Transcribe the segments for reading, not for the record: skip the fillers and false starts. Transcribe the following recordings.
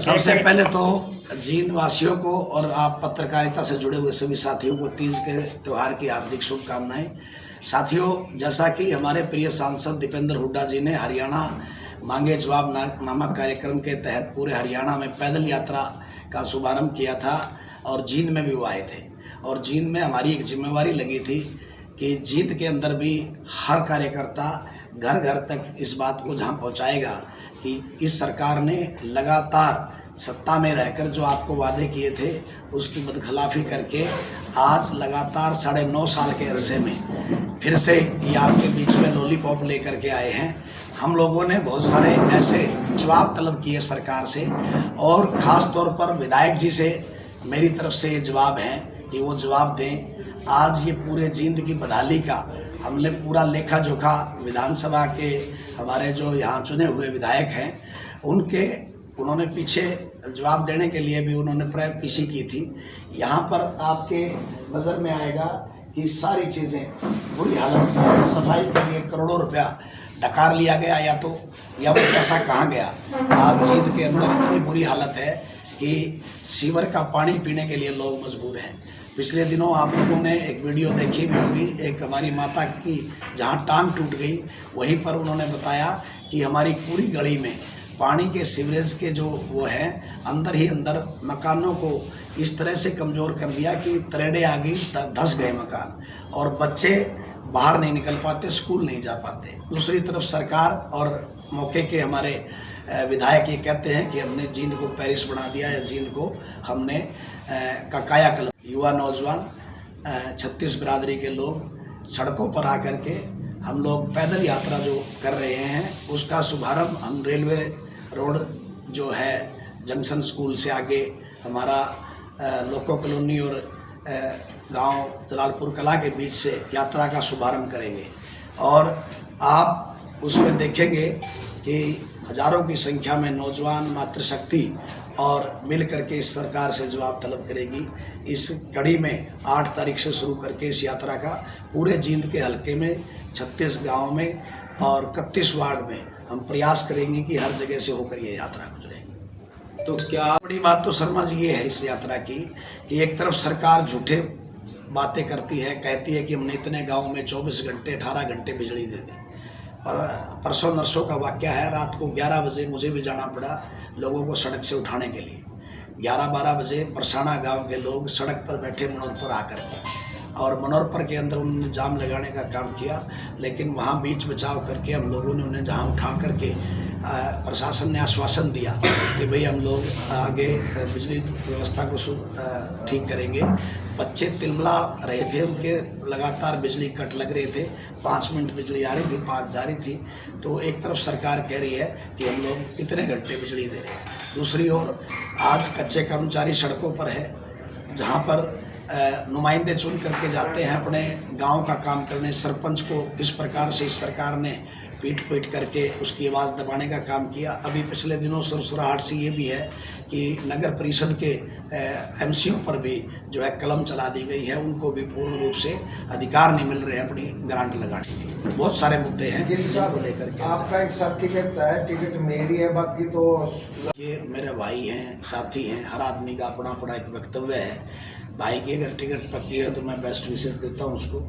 सबसे पहले तो जींद वासियों को और आप पत्रकारिता से जुड़े हुए सभी साथियों को तीज के त्यौहार की हार्दिक शुभकामनाएं। साथियों, जैसा कि हमारे प्रिय सांसद दीपेंद्र हुड्डा जी ने हरियाणा मांगे जवाब नामक कार्यक्रम के तहत पूरे हरियाणा में पैदल यात्रा का शुभारंभ किया था और जींद में भी वो आए थे। और जींद में हमारी एक जिम्मेवारी लगी थी कि जींद के अंदर भी हर कार्यकर्ता घर घर तक इस बात को जहां पहुंचाएगा कि इस सरकार ने लगातार सत्ता में रहकर जो आपको वादे किए थे उसकी बदखिलाफ़ी करके आज लगातार 9.5 साल के अरसे में फिर से ये आपके बीच में लॉलीपॉप लेकर के आए हैं। हम लोगों ने बहुत सारे ऐसे जवाब तलब किए सरकार से और ख़ास तौर पर विधायक जी से मेरी तरफ से ये जवाब है कि वो जवाब दें। आज ये पूरे जींद की बदहाली का हमने पूरा लेखा जोखा विधानसभा के हमारे जो यहाँ चुने हुए विधायक हैं उन्होंने पीछे जवाब देने के लिए भी उन्होंने पीसी की थी। यहाँ पर आपके नज़र में आएगा कि सारी चीज़ें बुरी हालत में है। सफाई के लिए करोड़ों रुपया डकार लिया गया या वो पैसा कहाँ गया। आज जींद के अंदर इतनी बुरी हालत है कि सीवर का पानी पीने के लिए लोग मजबूर हैं। पिछले दिनों आप लोगों ने एक वीडियो देखी भी होगी, एक हमारी माता की जहाँ टांग टूट गई वहीं पर उन्होंने बताया कि हमारी पूरी गली में पानी के सीवरेज के जो वो हैं अंदर ही अंदर मकानों को इस तरह से कमज़ोर कर दिया कि तरेड़े आ गई, धंस गए मकान और बच्चे बाहर नहीं निकल पाते, स्कूल नहीं जा पाते। दूसरी तरफ सरकार और मौके के हमारे विधायक ये कहते हैं कि हमने जींद को पेरिस बना दिया या जींद को हमने कायाकल्प। युवा नौजवान 36 बिरादरी के लोग सड़कों पर आकर के हम लोग पैदल यात्रा जो कर रहे हैं उसका शुभारंभ हम रेलवे रोड जो है जंक्शन स्कूल से आगे हमारा लोको कॉलोनी और गांव जलालपुर कला के बीच से यात्रा का शुभारंभ करेंगे। और आप उसमें देखेंगे कि हजारों की संख्या में नौजवान मातृशक्ति और मिल करके इस सरकार से जवाब तलब करेगी। इस कड़ी में 8 तारीख से शुरू करके इस यात्रा का पूरे जींद के हलके में 36 गाँव में और 31 वार्ड में हम प्रयास करेंगे कि हर जगह से होकर ये यात्रा गुजरे। तो क्या बड़ी बात तो शर्मा जी ये है इस यात्रा की कि एक तरफ सरकार झूठे बातें करती है, कहती है कि हमने इतने गाँव में 24 घंटे 18 घंटे बिजली दे दी। पर परसों नरसों का वाक़या है, रात को 11 बजे मुझे भी जाना पड़ा लोगों को सड़क से उठाने के लिए। 11-12 बजे परसाना गांव के लोग सड़क पर बैठे मनोरपर आकर के और मनोरपर के अंदर उन्होंने जाम लगाने का काम किया, लेकिन वहां बीच बचाव करके हम लोगों ने उन्हें जहां उठा करके प्रशासन ने आश्वासन दिया कि भाई हम लोग आगे बिजली व्यवस्था को ठीक करेंगे। बच्चे तिलमिला रहे थे, उनके लगातार बिजली कट लग रहे थे, 5 मिनट बिजली आ रही थी, 5 जा रही थी। तो एक तरफ सरकार कह रही है कि हम लोग इतने घंटे बिजली दे रहे हैं, दूसरी ओर आज कच्चे कर्मचारी सड़कों पर है जहां पर नुमाइंदे चुन करके जाते हैं अपने गांव का काम करने। सरपंच को किस प्रकार से इस सरकार ने पीट करके उसकी आवाज़ दबाने का काम किया। अभी पिछले दिनों सुरसुराहट से ये भी है कि नगर परिषद के एमसीओ पर भी जो है कलम चला दी गई है, उनको भी पूर्ण रूप से अधिकार नहीं मिल रहे हैं अपनी ग्रांट लगाने के। बहुत सारे मुद्दे हैं जिनको लेकर के। आपका एक साथी कहता है टिकट मेरी है, बाकी तो ये मेरे भाई हैं, साथी हैं, हर आदमी का अपना अपना एक वक्तव्य है। भाई की अगर टिकट पक्की है तो मैं बेस्ट विशेष देता हूं उसको,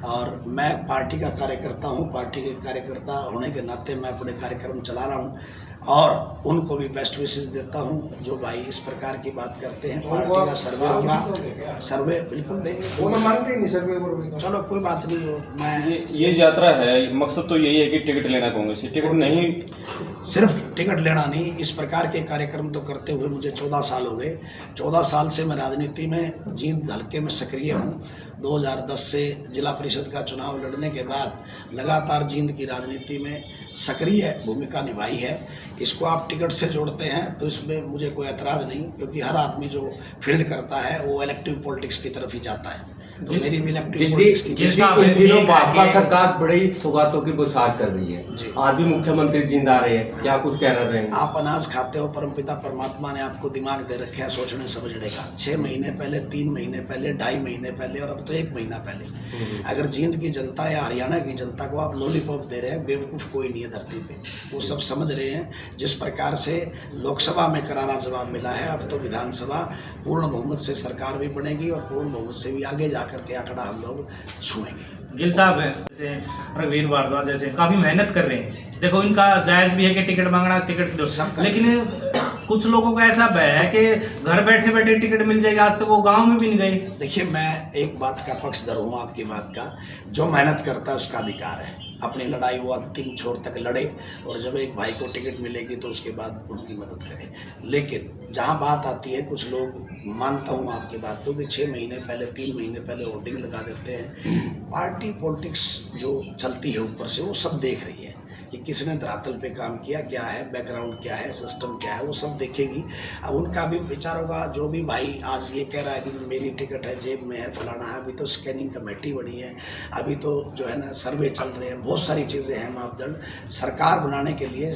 और मैं पार्टी का कार्यकर्ता हूं, पार्टी के कार्यकर्ता होने के नाते मैं अपने कार्यक्रम चला रहा हूं और उनको भी बेस्ट विशेष देता हूं जो भाई इस प्रकार की बात करते हैं। पार्टी का सर्वे होगा, सर्वे बिल्कुल देंगे, मानते नहीं सर्वे। चलो कोई बात नहीं हो। मैं ये यात्रा है, मकसद तो यही है कि टिकट लेना कांग्रेस से, टिकट नहीं सिर्फ टिकट लेना नहीं, इस प्रकार के कार्यक्रम तो करते हुए मुझे 14 साल हो गए। 14 साल से मैं राजनीति में जींद हल्के में सक्रिय हूँ। 2010 से जिला परिषद का चुनाव लड़ने के बाद लगातार जींद की राजनीति में सक्रिय भूमिका निभाई है। इसको आप टिकट से जोड़ते हैं तो इसमें मुझे कोई एतराज़ नहीं, क्योंकि हर आदमी जो फील्ड करता है वो इलेक्टिव पॉलिटिक्स की तरफ ही जाता है। तो मेरी भी इलेक्ट्रिक जी पॉलिटिक्स की जी इन दिनों भाजपा सरकार बड़ी सौगातों की बौछार कर रही है। जी। आज भी मुख्यमंत्री जिंदा रहे हैं, क्या कुछ कहना चाहेंगे? आप अनाज खाते हो, परमपिता परमात्मा ने आपको दिमाग दे रखा है सोचने समझने का। 6 महीने पहले, 3 महीने पहले, 2.5 महीने पहले और अब तो 1 महीना पहले अगर जींद की जनता या हरियाणा की जनता को आप लॉलीपॉप दे रहे हैं, बेवकूफ़ कोई नहीं है धरती पे। वो सब समझ रहे हैं। जिस प्रकार से लोकसभा में करारा जवाब मिला है, अब तो विधानसभा पूर्ण बहुमत से सरकार भी बनेगी और पूर्ण बहुमत से भी आगे जा करके आंकड़ा हम लोग छुएंगे। गिल साहब हैं जैसे रघुवीर भारद्वाज जैसे काफ़ी मेहनत कर रहे हैं। देखो इनका जायज़ भी है कि टिकट मांगना, टिकट दो, लेकिन कुछ लोगों का ऐसा भय है कि घर बैठे बैठे टिकट मिल जाएगी। आज तक वो गांव में भी नहीं गए। देखिए, मैं एक बात का पक्षधर हूँ आपकी बात का। जो मेहनत करता है उसका अधिकार है, अपनी लड़ाई वो अंतिम छोर तक लड़े और जब एक भाई को टिकट मिलेगी तो उसके बाद उनकी मदद करें। लेकिन जहाँ बात आती है, कुछ लोग, मानता हूँ आपकी बात को, कि 6 महीने पहले, 3 महीने पहले होर्डिंग लगा देते हैं। पार्टी पॉलिटिक्स जो चलती है ऊपर से, वो सब देख रही है कि किसने धरातल पे काम किया, क्या है बैकग्राउंड, क्या है सिस्टम, क्या है, वो सब देखेगी। अब उनका भी विचार होगा। जो भी भाई आज ये कह रहा है कि मेरी टिकट है, जेब में है, फलाना है, अभी तो स्कैनिंग कमेटी बनी है, अभी तो जो है ना सर्वे चल रहे हैं, बहुत सारी चीज़ें हैं मापदंड। सरकार बनाने के लिए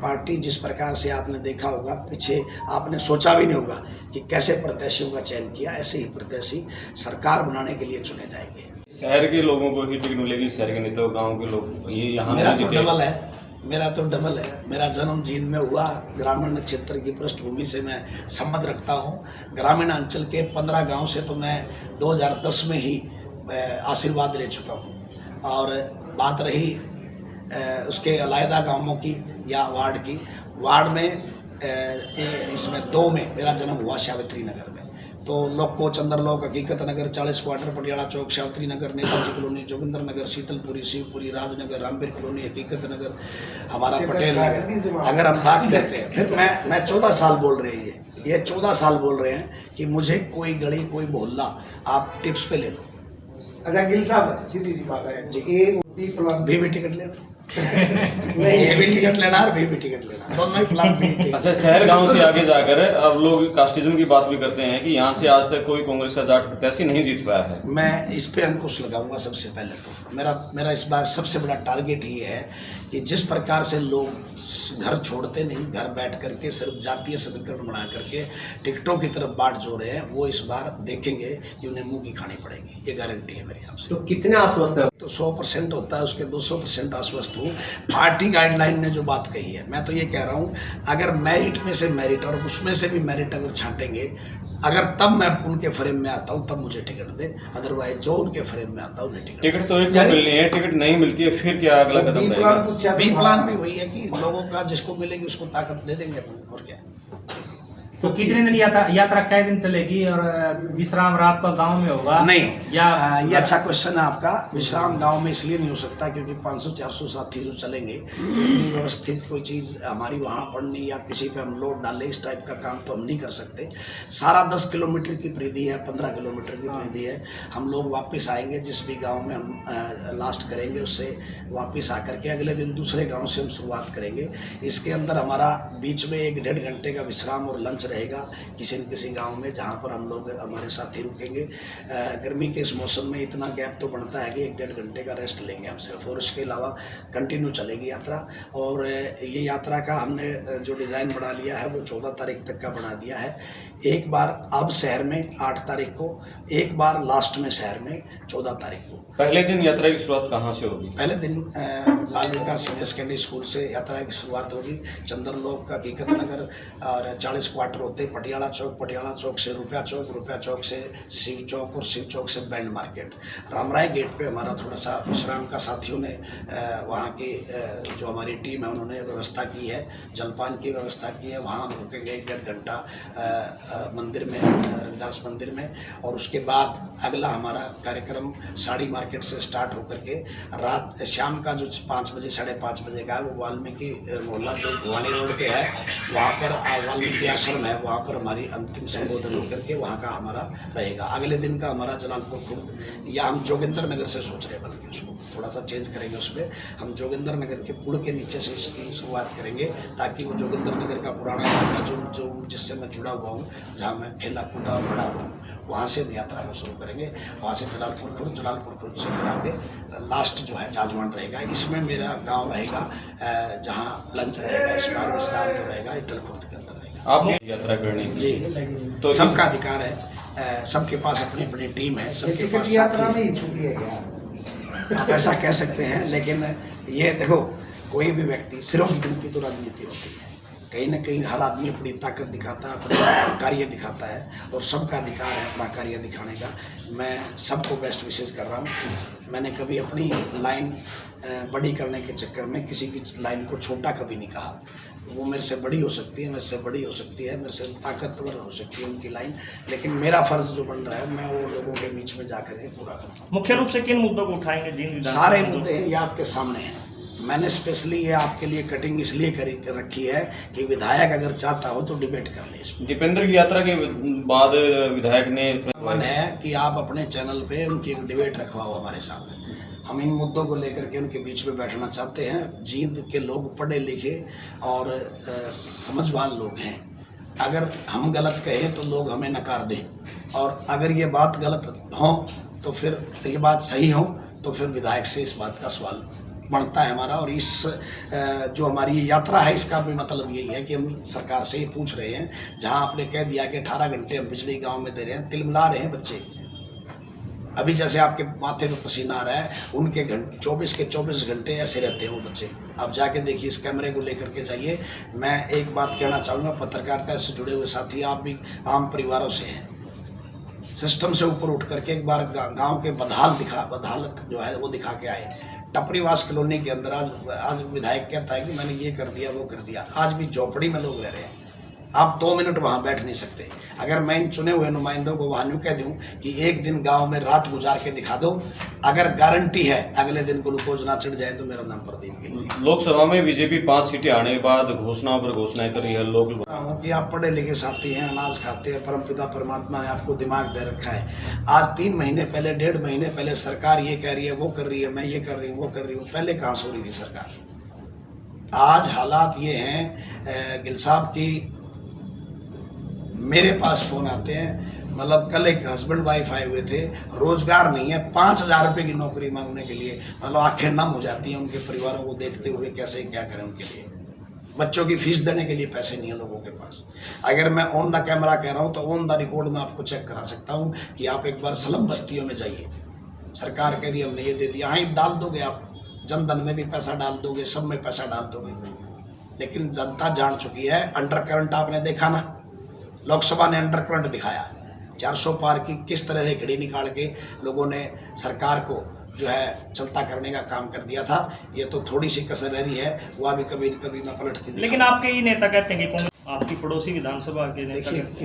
पार्टी जिस प्रकार से आपने देखा होगा, पीछे आपने सोचा भी नहीं होगा कि कैसे प्रत्याशियों का चयन किया, ऐसे ही प्रत्याशी सरकार बनाने के लिए चुने जाएंगे। शहर के लोगों को ही टिकट मिलेगी, शहर के नेता, गांव के लोग ये यहाँ मेरा तो डबल है। मेरा जन्म जींद में हुआ। ग्रामीण क्षेत्र की पृष्ठभूमि से मैं संबंध रखता हूँ। ग्रामीण अंचल के 15 गांव से तो मैं 2010 में ही आशीर्वाद ले चुका हूँ। और बात रही उसके अलग गांवों की या वार्ड की, वार्ड में इसमें 2 में मेरा जन्म हुआ सावित्री नगर में। तो लोको, चंद्रलोक, हकीकत नगर, 40 क्वार्टर, पटियाला चौक, सावित्री नगर, नेताजी कॉलोनी, जोगिंदर नगर, शीतलपुरी, शिवपुरी, राजनगर, रामबीर कॉलोनी, हकीकत नगर, हमारा पटेल नगर, अगर हम बात करते हैं। फिर मैं 14 साल बोल रहे हैं, ये 14 साल बोल रहे हैं कि मुझे कोई गली, कोई मोहल्ला आप टिप्स पे ले लो। अच्छा गिल साहब, सीधी सी बात है जी। बी प्लान भी टिकट लेना नहीं, ये भी टिकट लेना और भी टिकट लेना, दोनों ही प्लान। अच्छा, शहर गांव से आगे जाकर अब लोग कास्टिज्म की बात भी करते हैं कि यहाँ से आज तक कोई कांग्रेस का जाट प्रत्याशी नहीं जीत पाया है। मैं इस पे अंकुश लगाऊंगा। सबसे पहले तो मेरा इस बार सबसे बड़ा टारगेट ये है कि जिस प्रकार से लोग घर छोड़ते नहीं, घर बैठ करके सिर्फ जातीय समीकरण बना करके टिकटों की तरफ बाट जो रहे हैं, वो इस बार देखेंगे कि उन्हें मुंह की खानी पड़ेगी। ये गारंटी है मेरी आपसे। तो कितने आश्वस्त है? तो 100% होता है, उसके 200% आश्वस्त हूँ। पार्टी गाइडलाइन ने जो बात कही है, मैं तो ये कह रहा हूँ, अगर मेरिट में से मेरिट और उसमें से भी मेरिट अगर छांटेंगे, अगर तब मैं उनके फ्रेम में आता हूँ तब मुझे टिकट दे, अदरवाइज जो उनके फ्रेम में आता हूँ उन्हें टिकट तो एक को मिलनी है, टिकट नहीं मिलती है, फिर क्या अगला कदम रहेगा? बी प्लान भी वही है कि लोगों का जिसको मिलेगी उसको ताकत दे देंगे अपन, और क्या। तो कितने दिन यात्रा कै दिन चलेगी और विश्राम रात का गांव में होगा? नहीं, या ये अच्छा क्वेश्चन है आपका। विश्राम गांव में इसलिए नहीं हो सकता क्योंकि 500-400 साथी जो चलेंगे, इतनी व्यवस्थित कोई चीज़ हमारी वहाँ पड़नी या किसी पे हम लोड डालें, इस टाइप का काम तो हम नहीं कर सकते। सारा 10 किलोमीटर की परिधि है, 15 किलोमीटर की परिधि है। हम लोग वापस आएंगे, जिस भी गाँव में हम लास्ट करेंगे उससे वापस आकर के अगले दिन दूसरे गाँव से हम शुरुआत करेंगे। इसके अंदर हमारा बीच में 1-1.5 घंटे का विश्राम और लंच रहेगा किसी न किसी गांव में, जहां पर हम लोग हमारे साथी रुकेंगे। गर्मी के इस मौसम में इतना गैप तो बनता है कि 1-1.5 घंटे का रेस्ट लेंगे हम सिर्फ, और उसके अलावा कंटिन्यू चलेगी यात्रा। और ये यात्रा का हमने जो डिज़ाइन बना लिया है वो 14 तारीख तक का बना दिया है। एक बार अब शहर में 8 तारीख को, एक बार लास्ट में शहर में 14 तारीख को। पहले दिन यात्रा की शुरुआत कहाँ से होगी? पहले दिन बाल विकास सीनियर सेकेंडरी स्कूल से यात्रा की शुरुआत होगी। चंद्रलोक का हकीकत नगर और 40 क्वार्टर होते पटियाला चौक, पटियाला चौक से रुपया चौक, रुपया चौक से शिव चौक और शिव चौक से बैंड मार्केट। रामराय गेट पे हमारा थोड़ा सा विश्राम का साथियों ने वहाँ की जो हमारी टीम है उन्होंने व्यवस्था की है, जलपान की व्यवस्था की है। वहाँ हम रुकेंगे 1-1.5 घंटा मंदिर में, रविदास मंदिर में। और उसके बाद अगला हमारा कार्यक्रम साड़ी मार्केट से स्टार्ट होकर के रात शाम का जो 5 बजे 5:30 बजे का है वो वाल्मीकि मोहल्ला जो भवानी रोड पे है, वहाँ पर वाल्मीकि आश्रम है, वहाँ पर हमारी अंतिम संबोधन होकर के वहाँ का हमारा रहेगा। अगले दिन का हमारा जलालपुर खुर्द या हम जोगिंदर नगर से सोच रहे हैं, बल्कि उसको थोड़ा सा चेंज करेंगे। उसमें हम जोगिंदर नगर के पुल के नीचे से इसकी शुरुआत करेंगे ताकि वो जोगिंदर नगर का पुराना इलाका जो जिससे मैं जुड़ा हुआ हूँ, जहाँ मैं खेला कूदा और बड़ा हुआ हूँ, वहाँ से हम यात्रा को शुरू करेंगे। वहाँ से जलालपुर खुर्द से फिर आगे लास्ट जो है जाजवान रहेगा। इसमें मेरा गांव रहेगा, जहाँ लंच रहेगा, इस बार विश्राम जो रहेगा इटल खुर्द के अंदर रहेगा। आपने यात्रा करनी है जी, तो सबका अधिकार है, सबके पास अपनी अपनी टीम है, सबके टिकट पास यात्रा साथी में ही छुट्टी है क्या? आप ऐसा कह सकते हैं, लेकिन ये देखो, कोई भी व्यक्ति सिर्फ गिनती तो राजनीति होती है। कहीं ना कहीं हर आदमी अपनी ताकत दिखाता है, अपना कार्य दिखाता है, और सबका अधिकार है अपना कार्य दिखाने का। मैं सबको बेस्ट विशेष कर रहा हूँ। मैंने कभी अपनी लाइन बड़ी करने के चक्कर में किसी की लाइन को छोटा कभी नहीं कहा। वो मेरे से बड़ी हो सकती है, मेरे से बड़ी हो सकती है, मेरे से ताकतवर हो सकती है उनकी लाइन, लेकिन मेरा फर्ज जो बन रहा है मैं वो लोगों के बीच में जा कर पूरा करता हूँ। मुख्य रूप से किन मुद्दों को उठाएंगे? जिन सारे मुद्दे हैं, ये आपके सामने हैं। मैंने स्पेशली ये आपके लिए कटिंग इसलिए रखी है कि विधायक अगर चाहता हो तो डिबेट कर ले। इसमें दीपेंद्र की यात्रा के बाद विधायक ने मन है कि आप अपने चैनल पे उनकी एक डिबेट रखवाओ हमारे साथ। हम इन मुद्दों को लेकर के उनके बीच में बैठना चाहते हैं। जींद के लोग पढ़े लिखे और समझवान लोग हैं। अगर हम गलत कहें तो लोग हमें नकार दें, और अगर ये बात गलत हो तो फिर ये बात सही हो तो फिर विधायक से इस बात का सवाल बनता है हमारा। और इस जो हमारी यात्रा है इसका भी मतलब यही है कि हम सरकार से ये पूछ रहे हैं, जहां आपने कह दिया कि 18 घंटे हम बिजली गांव में दे रहे हैं, तिलमिला रहे हैं बच्चे। अभी जैसे आपके माथे पे पसीना आ रहा है, उनके 24 के 24 घंटे ऐसे रहते हैं वो बच्चे। आप जाके देखिए, इस कैमरे को लेकर के जाइए। मैं एक बात कहना चाहूँगा, पत्रकारिता से जुड़े हुए साथी, आप भी आम परिवारों से हैं, सिस्टम से ऊपर उठ करके एक बार गाँव के बदहालत जो है वो दिखा के आए। टपरीवास कॉलोनी के अंदर आज विधायक कहता है कि मैंने ये कर दिया वो कर दिया। आज भी झोपड़ी में लोग रह रहे हैं, आप 2 मिनट वहाँ बैठ नहीं सकते। अगर मैं इन चुने हुए नुमाइंदों को वहाँ यूँ कह दूँ कि एक दिन गांव में रात गुजार के दिखा दो, अगर गारंटी है अगले दिन ग्लूकोज ना चढ़ जाए तो मेरा नाम प्रदीप गिल। लोकसभा में बीजेपी 5 सीटें आने के बाद घोषणाओं पर घोषणाएं कर रही है। लोग कि आप पढ़े लिखे साथी हैं, अनाज खाते हैं, परमपिता परमात्मा ने आपको दिमाग दे रखा है। आज 3 महीने पहले, 1.5 महीने पहले सरकार ये कह रही है, वो कर रही है, मैं ये कर रही हूँ, वो कर रही हूँ। पहले कहाँ सो रही थी सरकार? आज हालात ये हैं गिल साहब की, मेरे पास फ़ोन आते हैं, मतलब कल एक हस्बैंड वाइफ आए हुए थे, रोज़गार नहीं है, 5,000 रुपये की नौकरी मांगने के लिए, मतलब आंखें नम हो जाती हैं उनके परिवारों को देखते हुए। कैसे क्या करें उनके लिए? बच्चों की फीस देने के लिए पैसे नहीं है लोगों के पास। अगर मैं ऑन द कैमरा कह रहा हूँ तो ऑन द रिकॉर्ड में आपको चेक करा सकता हूँ कि आप एक बार स्लम बस्तियों में जाइए, सरकार कह रही है हमने ये दे दिया, हाँ डाल दोगे आप, जनधन में भी पैसा डाल दोगे, सब में पैसा डाल दोगे, लेकिन जनता जान चुकी है। अंडर करंट आपने देखा ना, लोकसभा ने अंडर करंट दिखाया, 400 पार की किस तरह से घड़ी निकाल के लोगों ने सरकार को जो है चलता करने का काम कर दिया था। ये तो थोड़ी सी कसर रही है, वह भी कभी कभी मैं पलटती थी। लेकिन आपके ही नेता कहते हैं कि कांग्रेस आपकी पड़ोसी विधानसभा के नेता देखिए कहते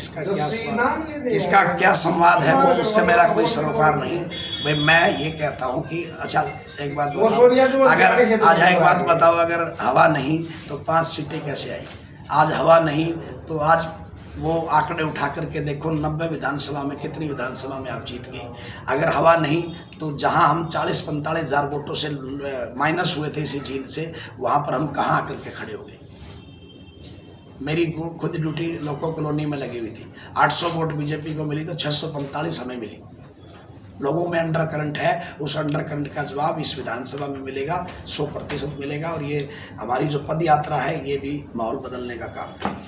किसका क्या संवाद है, वो उससे मेरा कोई सरोकार नहीं। भाई मैं ये कहता हूँ कि अच्छा एक बात बताओ, अगर आज एक बात बताओ, अगर हवा नहीं तो 5 सीटें कैसे आई? आज हवा नहीं तो आज वो आंकड़े उठा करके देखो, 90 विधानसभा में कितनी विधानसभा में आप जीत गए। अगर हवा नहीं तो जहां हम 40-45 हज़ार वोटों से माइनस हुए थे इसी जीत से, वहां पर हम कहां आकर के खड़े हो गए। मेरी खुद ड्यूटी लोको कॉलोनी में लगी हुई थी, 800 वोट बीजेपी को मिली तो 645 हमें मिली। लोगों में अंडर करंट है, उस अंडर करंट का जवाब इस विधानसभा में मिलेगा, 100% मिलेगा। और ये हमारी जो पद यात्रा है ये भी माहौल बदलने का काम करेगी।